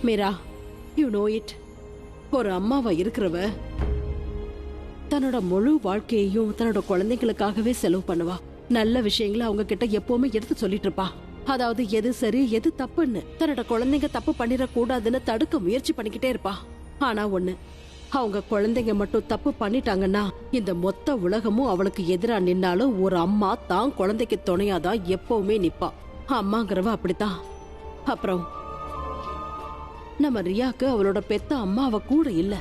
Meera, you know it. ஒரு அம்மாவா இருக்கிறவ தன்னோட முழு வாழ்க்கையையும் தன்னோட குழந்தைங்களுக்காகவே செலவு பண்ணுவா. நல்ல விஷயங்களை அவங்க கிட்ட எப்பவுமே எடுத்து சொல்லிட்டு இருப்பா. அதாவது எது சரி எது தப்புன்னு தன்னோட குழந்தைங்க தப்பு பண்ணிடக்கூடாதுன்னு தடுக்க முயற்சி பண்ணிக்கிட்டே இருப்பா. ஆனா ஒண்ணு, அவங்க குழந்தைங்க மட்டும் தப்பு பண்ணிட்டாங்கன்னா இந்த மொத்த உலகமும் அவளுக்கு எதிரா நின்னாலும் ஒரு அம்மா தான் குழந்தைக்கு துணையாதான் எப்பவுமே நிப்பா. அம்மாங்கிறவ அப்படித்தான். அப்புறம் நம்ம ரியாக்கு அவளோட பெத்த அம்மா அவ கூட இல்ல.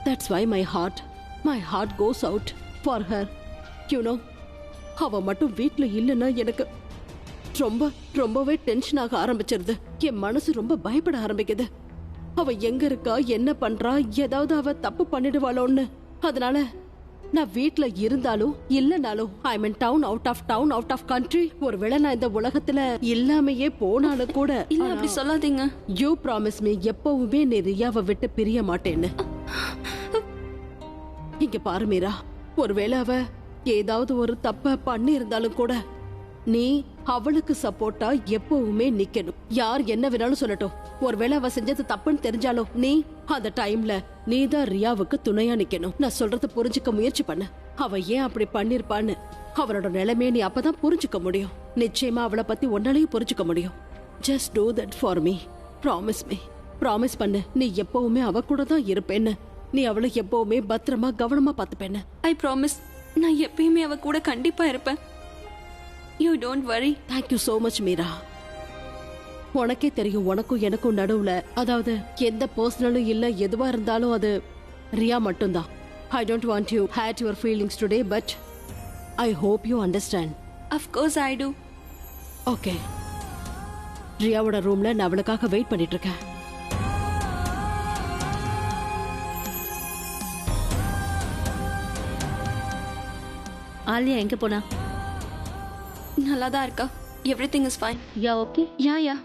That's why my heart goes out for her. You know, அவ மட்டும் வீட்ல இல்லைன்னா எனக்கு ரொம்பவே டென்ஷன் ஆக ஆரம்பிச்சிருது. என் மனசு ரொம்ப பயப்பட ஆரம்பிக்குது. அவ எங்க இருக்கா, என்ன பண்றா, ஏதாவது அவ தப்பு பண்ணிடுவாளோன்னு. அதனால நான் வீட்ல இருந்தாலும் இல்லனாலும் ஐ mean down out of country, ஒருவேளை நான் இந்த உலகத்துல இல்லாமையே போனாலும் கூட இல்ல அப்படி சொல்லாதீங்க. யூ ப்ராமிஸ் மீ, எப்பவுமே நீ ரியாவை விட்டு பிரிய மாட்டேன்னு. இங்க பாரு மீரா, ஒருவேளை அவ ஏதாவது ஒரு தப்ப பண்ணி இருந்தாலும் கூட நீ அவளுக்கு சப்போர்ட்டா எப்பவுமே நிக்கணும். யார் என்ன வேணாலும் சொல்லட்டும். ஒருவேளை அவ செஞ்சது தப்புன்னு தெரிஞ்சாலும் நீ அந்த டைம்ல நீதான் ரியாவுக்கு துணையா நிக்கணும். நான் சொல்றத புரிஞ்சுக்க முயற்சி பண்ணு. அவ ஏன் அப்படி பண்ணிருப்பான்னு அவளோட நிலைமையை நீ அப்பதான் புரிஞ்சுக்க முடியும். நிச்சயமா அவளை பத்தி ஒன்னாலையும் புரிஞ்சுக்க முடியும். Just do that for me. Promise பண்ணு. நீ எப்பவுமே அவ கூட தான் இருப்பேன்னு. நீ அவளை எப்பவுமே பத்திரமா கவனமா பாத்துப்பேன்னு. I promise. நான் எப்பயுமே அவ கூட கண்டிப்பா இருப்பேன். You don't worry. Thank you so much Meera. உனக்கே தெரியும், உனக்கும் எனக்கும் நடுவுல அதாவது எந்த பர்சனலும் இல்ல, எதுவா இருந்தாலும் அது ரியா மட்டும்தான். I don't want you hate your feelings today, but I hope you understand. Of course I do. Okay, ரியாவோட ரூம்ல நான் அவளுக்காக வெயிட் பண்ணிட்டு இருக்கேன். ஆலியா எங்க போனா? நல்லா தான் இருக்கா. Everything is fine. Ya okay. Ya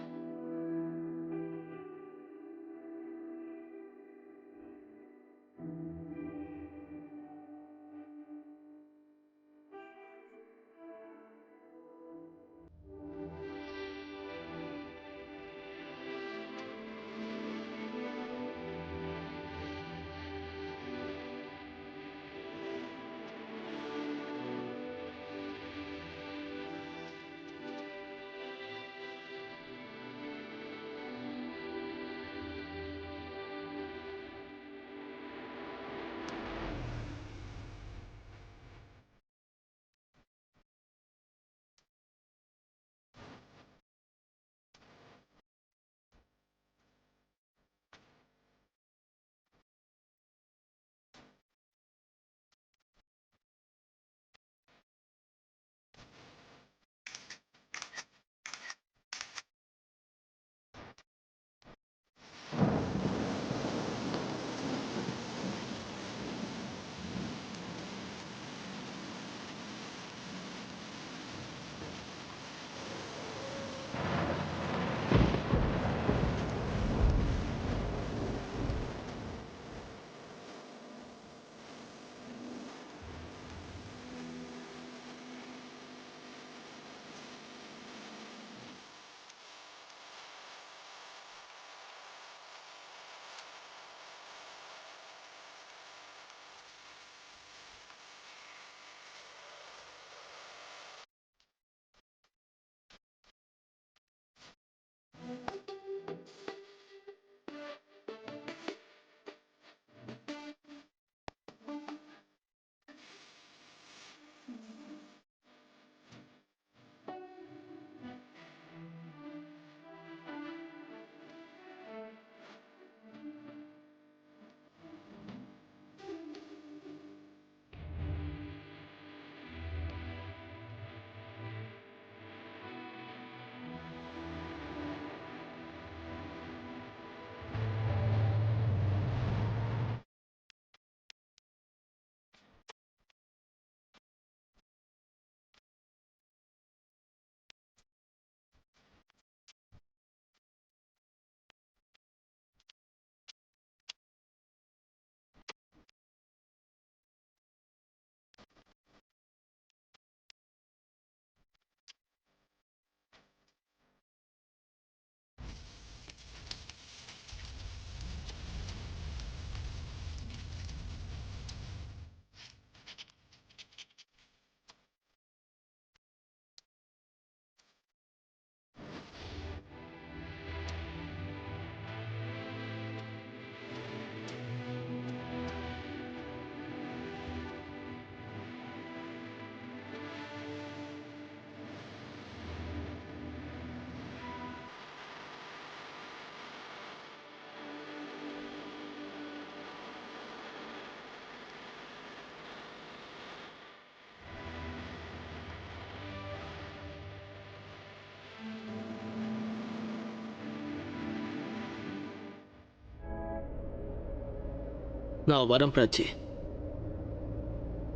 நான் வரேன் பிராச்சி.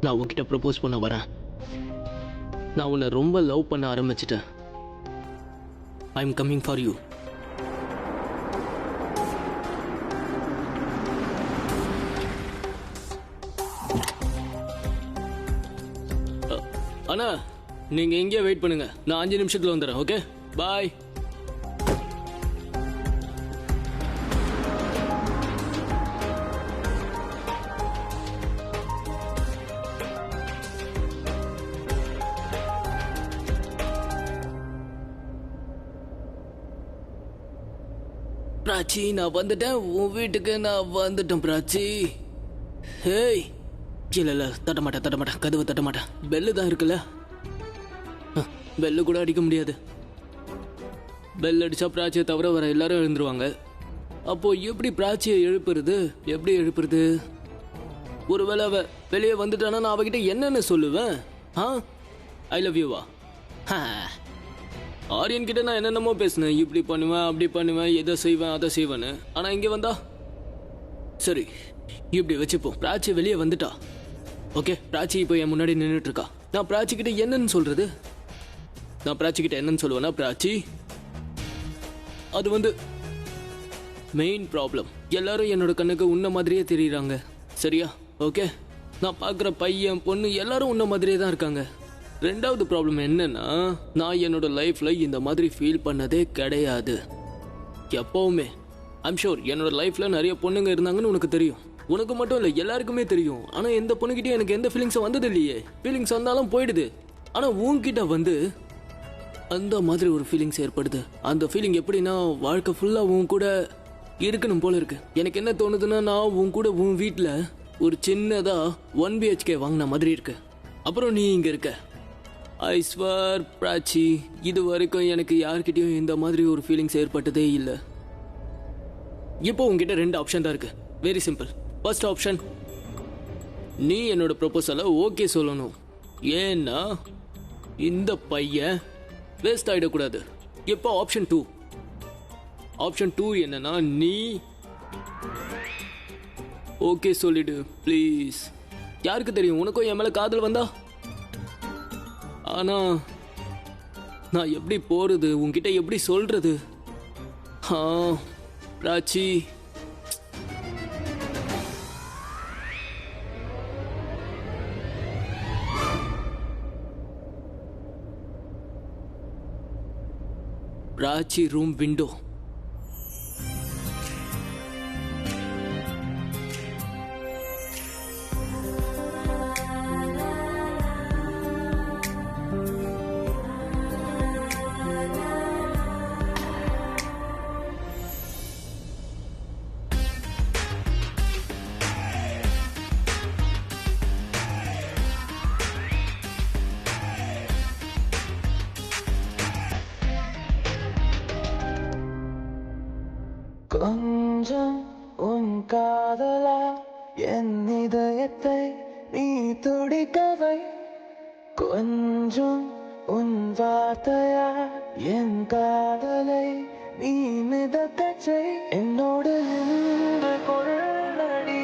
நான் உன்கிட்ட ப்ரப்போஸ் பண்ண வரேன். நான் உன்னை ரொம்ப லவ் பண்ண ஆரம்பிச்சிட்டேன். I am coming for you. அண்ணா, நீங்கள் எங்கேயே வெயிட் பண்ணுங்க. நான் 5 நிமிஷத்தில் வந்துடுறேன். ஓகே, பாய். பிராச்சி, நான் வந்துட்டேன். உன் வீட்டுக்கு நான் வந்துட்டேன் பிராச்சி. ஹேய், இல்லை தட்ட மாட்டேன். கதவை தட்ட மாட்டேன். பெல்லு தான் இருக்குல்ல. பெல்லு கூட அடிக்க முடியாது. பெல் அடிச்சா பிராச்சியை தவிர வர எல்லாரும் எழுந்துருவாங்க. அப்போ எப்படி பிராச்சியை எழுப்புறது? எப்படி எழுப்புறது? ஒருவேளை அவ வெளியே வந்துட்டானா நான் அவகிட்ட என்னன்னு சொல்லுவேன்? I love யூவா? ஆரியன் கிட்ட நான் என்னென்னமோ பேசினேன். இப்படி பண்ணுவேன், அப்படி பண்ணுவேன், எதை செய்வேன், அதை செய்வேன்னு. ஆனா இங்க வந்தா சரி, இப்படி வச்சுப்போம். பிராச்சி வெளியே வந்துட்டா. ஓகே, பிராச்சி இப்போ என் முன்னாடி நின்றுட்டு இருக்கா. நான் பிராச்சி கிட்ட என்னன்னு சொல்றது? நான் பிராச்சி கிட்ட என்னன்னு சொல்லுவேன்னா, பிராச்சி, அது மெயின் ப்ராப்ளம். எல்லாரும் என்னோட கண்ணுக்கு உன்ன மாதிரியே தெரியுறாங்க. சரியா? ஓகே, நான் பார்க்குற பையன் பொண்ணு எல்லாரும் உன்ன மாதிரியே தான் இருக்காங்க. ரெண்டாவது ப்ராப்ளம் என்னன்னா, நான் என்னோட லைஃப்ல இந்த மாதிரி ஃபீல் பண்ணதே கிடையாது எப்பவுமே. ஐம் ஷோர் என்னோட லைஃப்ல நிறைய பொண்ணுங்க இருந்தாங்கன்னு உனக்கு தெரியும். உனக்கு மட்டும் இல்லை, எல்லாருக்குமே தெரியும். ஆனால் எந்த பொண்ணுகிட்டயும் எனக்கு எந்த ஃபீலிங்ஸும் வந்தது இல்லையே. ஃபீலிங்ஸ் வந்தாலும் போயிடுது. ஆனால் உன்கிட்ட அந்த மாதிரி ஒரு ஃபீலிங்ஸ் ஏற்படுது. அந்த ஃபீலிங் எப்படின்னா, வாழ்க்கை ஃபுல்லாக உன் கூட இருக்கணும் போல இருக்கு. எனக்கு என்ன தோணுதுன்னா, நான் உன் கூட உன் வீட்டில் ஒரு சின்னதா 1 BHK வாங்கின மாதிரி இருக்கு. அப்புறம் நீ இங்கே இருக்க. ஐ ஸ்வர் பிராச்சி, இது வரைக்கும் எனக்கு யார்கிட்டயும் இந்த மாதிரி ஒரு ஃபீலிங்ஸ் ஏற்பட்டதே இல்லை. இப்போ உங்ககிட்ட 2 ஆப்ஷன் தான் இருக்கு. Very simple. ஃபர்ஸ்ட் ஆப்ஷன், நீ என்னோட ப்ரொபோசலை ஓகே சொல்லணும். ஏன்னா இந்த பையன் வேஸ்ட் ஆகிடக்கூடாது. இப்போ ஆப்ஷன் 2. ஆப்ஷன் 2 என்னன்னா, நீ ஓகே சொல்லிடு ப்ளீஸ். யாருக்கு தெரியும், உனக்கும் என் மேல காதல் வந்தா. ஆனா நான் எப்படி போறது, உன்கிட்ட எப்படி சொல்றது? Prachi, Prachi room window. கொஞ்சம் உன் காதலா என் இதயத்தை நீ துடிக்கவை. கொஞ்சம் உன் வார்த்தையா என் காதலை நீ மிதக்கச் செய். என்னோடு நின்று கொள்ளடி,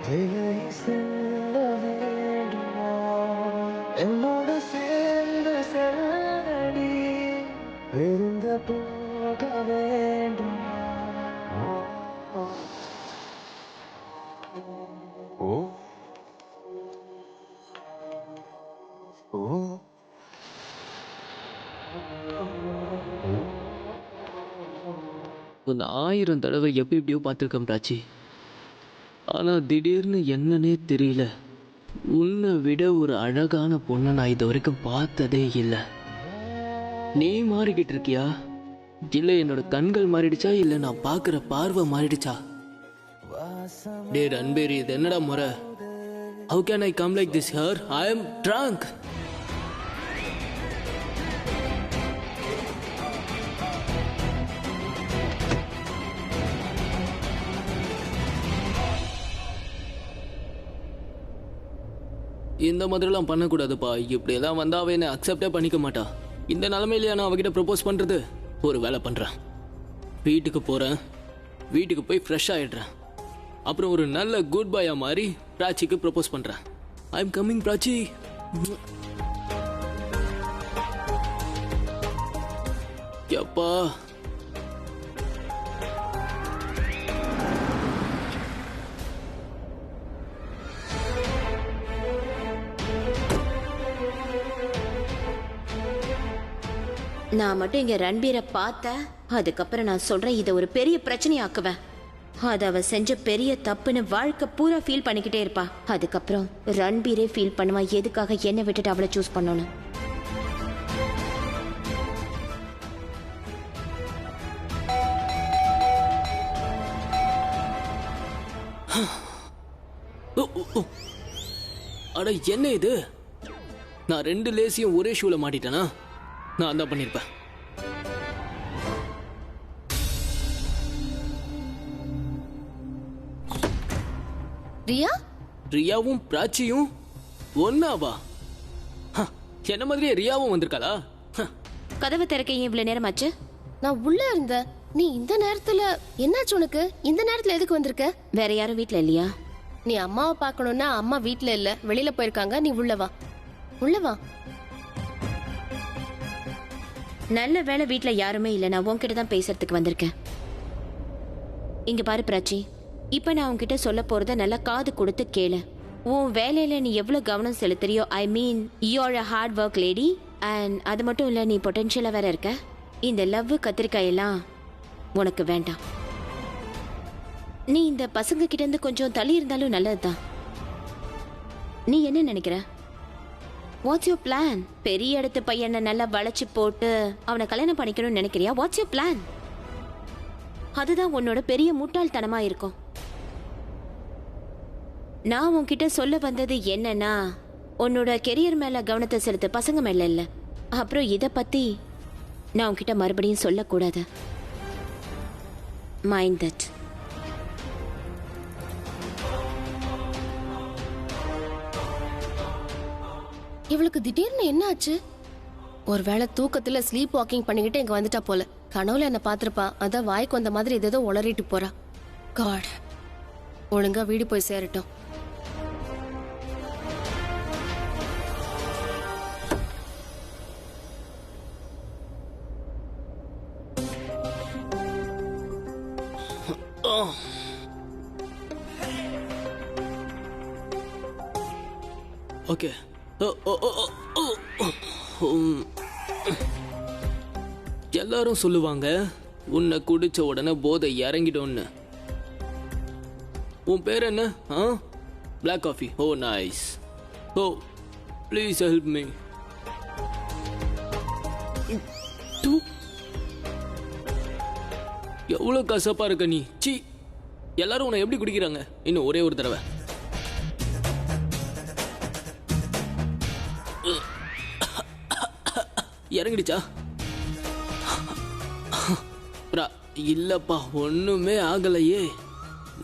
விலை செல்ல வேண்டுமா? என்னோடு சேர்ந்து செல்லடி, விழுந்து போக வேண்டுமா? உன்னை 1000 தடவை எப்படியோ பார்த்துருக்கேன் பிராச்சி. ஆனால் திடீர்னு என்னன்னே தெரியல, உன்னை விட ஒரு அழகான பொண்ணை நான் இது வரைக்கும் பார்த்ததே இல்லை. நீ மாறிக்கிட்டு இருக்கியா, இல்லை என்னோட கண்கள் மாறிடுச்சா, இல்லை நான் பார்க்குற பார்வை மாறிடுச்சா? டே ரன்பேரி, இது என்னடா முறை? How can I come like this here? I am drunk. இந்த மாதிரிலாம் பண்ணக்கூடாதுப்பா. இப்படியெல்லாம் வந்தா அவ என்னை அக்செப்டே பண்ணிக்க மாட்டா. இந்த நிலைமையிலேயே நான் அவகிட்ட ப்ரப்போஸ் பண்ணுறது. ஒரு வேலை பண்ணுறேன், வீட்டுக்கு போகிறேன், வீட்டுக்கு போய் ஃப்ரெஷ் ஆகிடுறேன். அப்புறம் ஒரு நல்ல குட் பாயா மாதிரி பிராச்சிக்கு ப்ரப்போஸ் பண்றேன். I am coming Prachi. எப்பா நான் மட்டும் இங்க ரன்பீரை பார்த்தேன், அதுக்கப்புறம் நான் சொல்றேன் இதை ஒரு பெரிய பிரச்சனையாக்குவேன். அது அவ செஞ்ச பெரிய தப்புன்னு வாழ்க்கை பூரா ஃபீல் பண்ணிக்கிட்டே இருப்பா. அதுக்கப்புறம் ரன்பீரே ஃபீல் பண்ணுவான் எதுக்காக என்னை விட்டுட்டு அவளை சூஸ் பண்ணணும். அட என்ன இது, நான் 2 லேசியும் ஒரே ஷூல மாட்டிட்டேனா? நான் தான் பண்ணிருப்பேன். ரியா, ரியாவும் பிராச்சியும் ஒன்னாவா? என்ன மாதிரியே ரியாவும் வந்திருக்காளா? கதவை திறக்க ஏன் இவ்வளவு நேரம் ஆச்சு? நான் உள்ள இருந்தேன். நீ இந்த நேரத்துல என்னாச்சு உனக்கு? இந்த நேரத்துல எதுக்கு வந்திருக்க? வேற யாரும் வீட்ல இல்லையா? நீ அம்மாவை பார்க்கணும்னா அம்மா வீட்ல இல்ல, வெளியில போயிருக்காங்க. நீ உள்ள வா, உள்ள வா. நல்ல வேளை வீட்ல யாருமே இல்ல, நான் உன்கிட்ட தான் பேசுறதுக்கு வந்திருக்கேன். இங்க பாரு பிராச்சி, இப்ப நான் உன்கிட்ட சொல்ல போறத நல்லா காது கொடுத்து கேளு. உன் வேலையில நீ எவ்வளவு கவனம் செலுத்துறியோ, I mean you're a hard work lady, and அது மட்டும் இல்ல நீ பொட்டன்ஷியலா வேற இருக்க. இந்த லவ் கத்திரிக்காயெல்லாம் உனக்கு வேண்டாம். நீ இந்த பசங்க கிட்ட இருந்து கொஞ்சம் தள்ளி இருந்தாலும் நல்லதுதான். நீ என்ன நினைக்கிற? What's your plan? பெரிய இடத்து பையனை நல்லா வளைச்சு போட்டு அவனை கல்யாணம் பண்ணிக்கணும்னு நினைக்கிறியா? What's your plan? அதுதான் உன்னோட பெரிய முட்டாள்தனமா இருக்கும். நான் உன்கிட்ட சொல்ல வந்தது என்னன்னா, உன்னோட கெரியர் மேல கவனத்தை செலுத்த, பசங்க மேல இல்ல. அப்புறம் இத பத்தி நான் உன்கிட்ட மறுபடியும் சொல்லக்கூடாது. Mind that. இவளுக்கு திடீர்னு என்ன ஆச்சு? ஒருவேளை தூக்கத்துல ஸ்லீப் வாக்கிங் பண்ணிக்கிட்டு இங்க வந்துட்டா போல. கனவுல என்ன பாத்திருப்பா, அதான் வாய்க்கு வந்த மாதிரி ஏதோ உளறிட்டு போறா. காட், ஒழுங்கா வீடு போய் சேரட்டும். ஓகே. எல்லாரும் சொல்லுவாங்க உன்னை குடிச்ச உடனே போதை இறங்கிடும்னு. உன் பேர் என்ன? Black coffee. Oh nice. Oh please help me. எவ்வளவு கசப்பா இருக்க நீ. சி, எல்லாரும் உன்னை எப்படி குடிக்கிறாங்க? இன்னும் ஒரே ஒரு தடவை. இறங்கிடுச்சா? இல்லப்பா, ஒண்ணுமே ஆகலையே.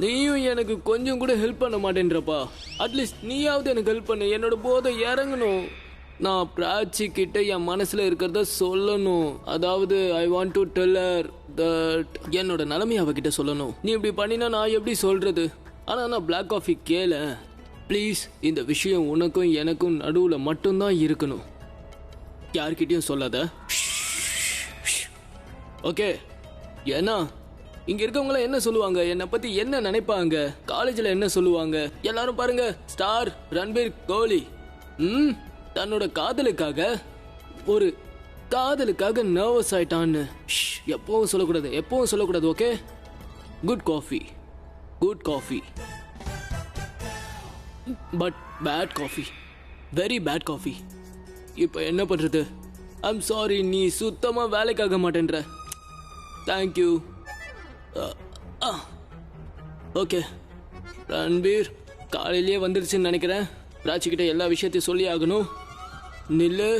நீயும் எனக்கு கொஞ்சம் கூட ஹெல்ப் பண்ண மாட்டேன்றப்பா. அட்லீஸ்ட் நீயாவது எனக்கு ஹெல்ப் பண்ணு. என்னோட போதை இறங்கணும். நான் பிராச்சி கிட்ட என் மனசுல இருக்கிறத சொல்லணும். அதாவது I want to tell her that என்னோட நிலைமையை அவகிட்ட சொல்லணும். நீ இப்படி பண்ணினா நான் எப்படி சொல்றது? ஆனா நான் பிளாக் காஃபி கேள ப்ளீஸ். இந்த விஷயம் உனக்கும் எனக்கும் நடுவுல மட்டும்தான் இருக்கணும். யார்கிட்டயும் சொல்லாத, ஓகே? ஏன்னா இங்க இருக்கவங்க என்ன சொல்லுவாங்க, என்னை பத்தி என்ன நினைப்பாங்க, காலேஜ்ல என்ன சொல்லுவாங்க? எல்லாரும் பாருங்க, ஸ்டார் ரன்பீர் கோலி தன்னோட காதலுக்காக நர்வஸ் ஆயிட்டான்னு எப்பவும் சொல்லக்கூடாது, okay? Good coffee but bad coffee, very bad coffee. இப்போ என்ன பண்றது? ஐம் சாரி, நீ சுத்தமா வேலைக்காக மாட்டேன்ற. தேங்க்யூ. ஓகே ரன்பீர், காலையிலேயே வந்துருச்சுன்னு நினைக்கிறேன். ராஜிக்கிட்ட எல்லா விஷயத்தையும் சொல்லி ஆகணும். நில்லு.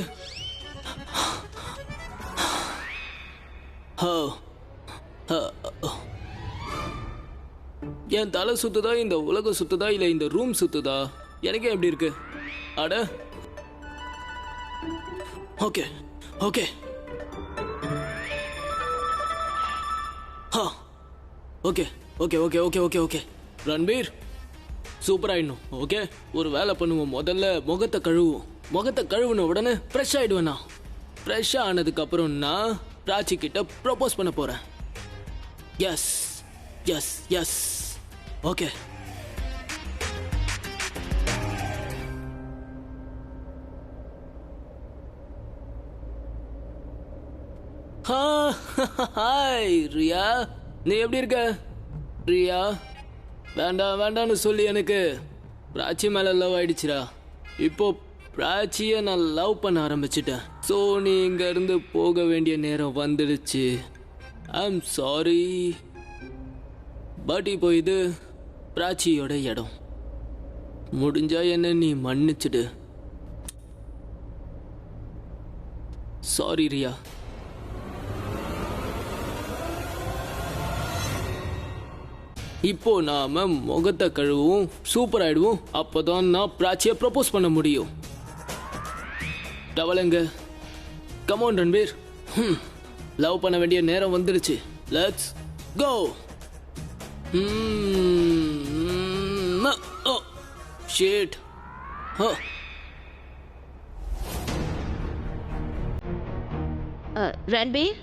என் தலை சுத்துதா, இந்த உலகம் சுத்துதா, இல்ல இந்த ரூம் சுத்துதா? எனக்கே எப்படி இருக்கு? அட okay okay okay okay okay okay okay okay Ranbir super ஆயிடணும். ஓகே, ஒரு வேலை பண்ணுவோம். முதல்ல முகத்தை கழுவுவோம். முகத்தை கழுவுன உடனே ஃப்ரெஷ் ஆயிடுவேன். நான் ஃப்ரெஷ் ஆனதுக்கு அப்புறம் நான் பிராச்சி கிட்ட ப்ரப்போஸ் பண்ண போறேன். Yes yes yes. Okay. Hi Riya, நீ எப்படி இருக்க? ரியா, வேண்டாம் வேண்டாம்னு சொல்லி எனக்கு பிராச்சி மேல லவ் ஆயிடுச்சுடா. இப்போ பிராச்சியை நான் லவ் பண்ண ஆரம்பிச்சிட்டேன். ஸோ நீ இங்க இருந்து போக வேண்டிய நேரம் வந்துடுச்சு. ஐ எம் சாரி, பட் இப்போ இது பிராச்சியோட இடம். முடிஞ்சா என்ன நீ மன்னிச்சிடு. சாரி ரியா. இப்போ நாம முகத்தை கழுவும், சூப்பர் ஆயிடுவோம். அப்போதான் நான் பிராச்சியை ப்ரப்போஸ் பண்ண முடியும். டவலங்க, கமான் ரன்பீர், லவ் பண்ண வேண்டிய நேரம் வந்துருச்சு. Let's go. ஷிட். ரன்பீர்,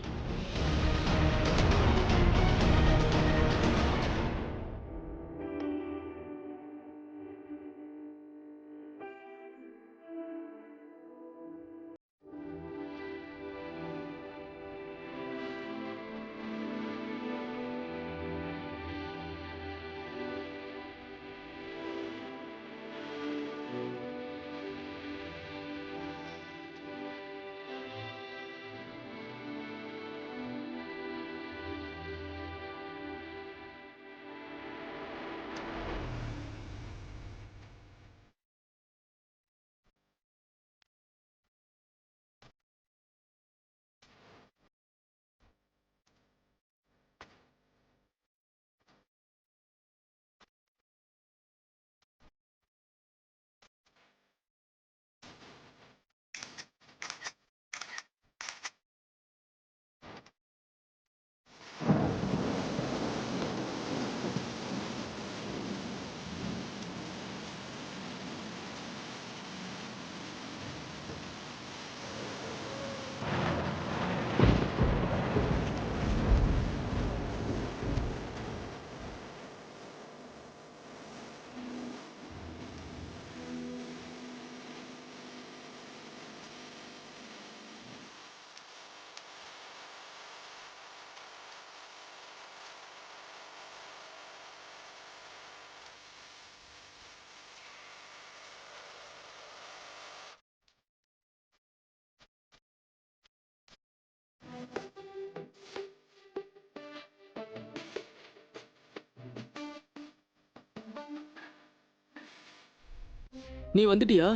நீ வந்துட்டியா?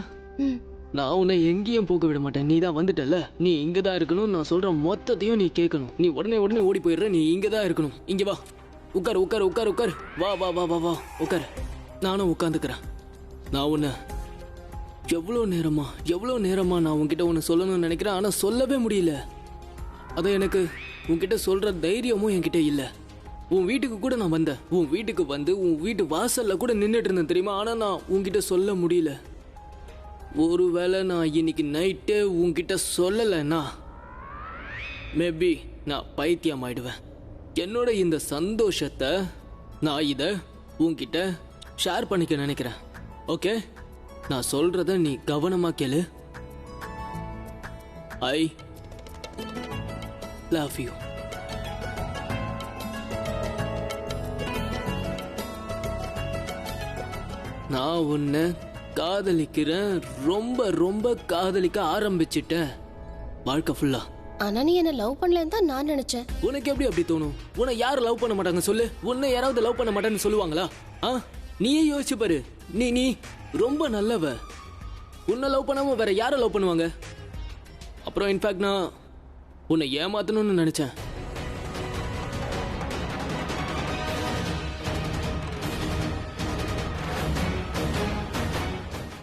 நான் உன்னை எங்கேயும் போக விட மாட்டேன். நீ தான் வந்துட்டல, நீ இங்கே தான் இருக்கணும். நான் சொல்ற மொத்தத்தையும் நீ கேட்கணும். நீ உடனே உடனே ஓடி போயிடுற. நீ இங்கே தான் இருக்கணும். இங்கே வா, உட்கார் உட்கார் உட்கார் உட்கார். வா வா வா வா வா உட்கார். நானும் உட்காந்துக்கிறேன். நான் உன்னை எவ்வளோ நேரமா நான் உன்கிட்ட ஒன்று சொல்லணும்னு நினைக்கிறேன், ஆனால் சொல்லவே முடியல. அதை எனக்கு உன்கிட்ட சொல்ற தைரியமும் என்கிட்ட இல்லை. உன் வீட்டுக்கு கூட நான் வந்தேன். உன் வீட்டுக்கு வந்து உன் வீட்டு வாசல்ல கூட நின்றுட்டு இருந்தேன் தெரியுமா? ஆனால் நான் உன்கிட்ட சொல்ல முடியல. ஒருவேளை நான் இன்னைக்கு நைட்டே உன்கிட்ட சொல்லலைன்னா மேபி நான் பைத்தியம் ஆயிடுவேன். என்னோட இந்த சந்தோஷத்தை நான் இதை உன்கிட்ட ஷேர் பண்ணிக்க நினைக்கிறேன். ஓகே, நான் சொல்றத நீ கவனமா கேளு. I love you. நான் உன்னை காதலிக்கிறேன். ரொம்ப ரொம்ப காதலிக்க ஆரம்பிச்சிட்டேன் வாழ்க்கை ஃபுல்லா. ஆனா நீ என்ன லவ் பண்ணலன்னு தான் நான் நினைச்சேன். உனக்கு எப்படி அப்படி தோணும்? உன்னை யாரும் லவ் பண்ண மாட்டாங்க சொல்லு? உன்னை யாராவது லவ் பண்ண மாட்டான்னு சொல்லுவாங்களா? நீயே யோசிச்சு பாரு. நீ ரொம்ப நல்லவ. உன்னை லவ் பண்ணாம வேற யாரை லவ் பண்ணுவாங்க? அப்புறம் இன்ஃபேக்ட் நான் உன்னை ஏமாத்தணும்னு நினைச்சேன்.